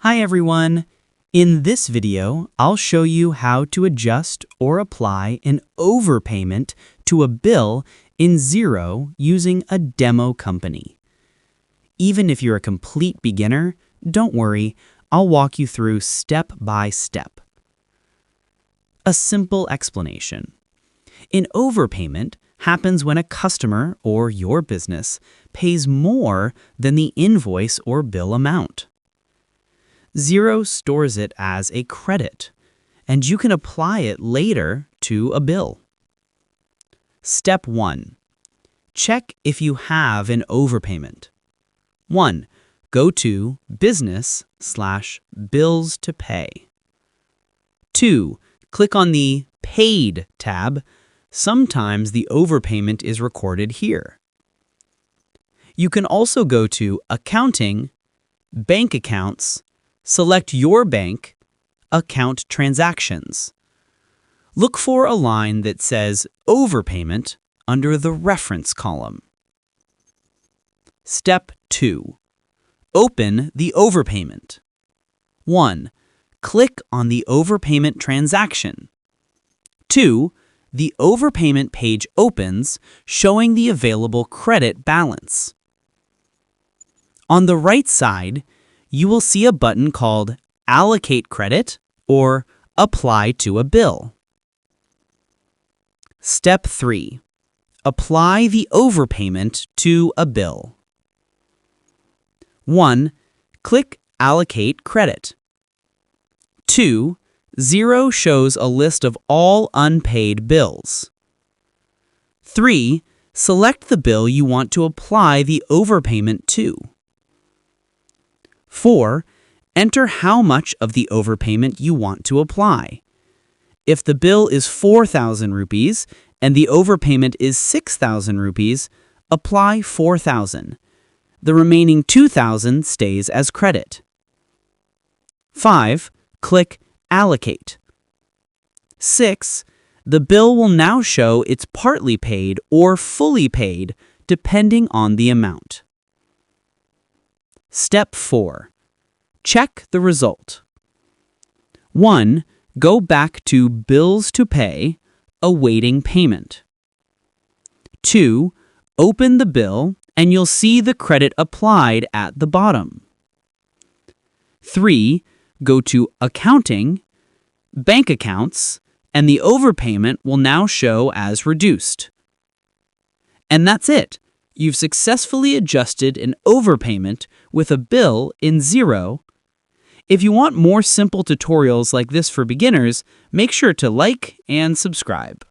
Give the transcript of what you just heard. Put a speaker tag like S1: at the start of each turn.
S1: Hi everyone! In this video, I'll show you how to adjust or apply an overpayment to a bill in Xero using a demo company. Even if you're a complete beginner, don't worry, I'll walk you through step by step. A simple explanation. An overpayment happens when a customer or your business pays more than the invoice or bill amount. Xero stores it as a credit, and you can apply it later to a bill. Step 1. Check if you have an overpayment. 1. Go to Business/Bills to Pay. 2. Click on the Paid tab. Sometimes the overpayment is recorded here. You can also go to Accounting, Bank Accounts, select your bank, Account Transactions. Look for a line that says Overpayment under the Reference column. Step 2. Open the overpayment. 1. Click on the overpayment transaction. 2. The overpayment page opens, showing the available credit balance. On the right side, you will see a button called Allocate Credit or Apply to a Bill. Step 3. Apply the overpayment to a bill. 1. Click Allocate Credit. 2. Xero shows a list of all unpaid bills. 3. Select the bill you want to apply the overpayment to. 4. Enter how much of the overpayment you want to apply. If the bill is 4,000 rupees and the overpayment is 6,000 rupees, apply 4,000. The remaining 2,000 stays as credit. 5. Click Allocate. 6. The bill will now show it's partly paid or fully paid, depending on the amount. Step 4. Check the result. 1. Go back to Bills to Pay, awaiting payment. 2. Open the bill and you'll see the credit applied at the bottom. 3. Go to Accounting, Bank Accounts, and the overpayment will now show as reduced. And that's it. You've successfully adjusted an overpayment with a bill in Xero. If you want more simple tutorials like this for beginners, make sure to like and subscribe.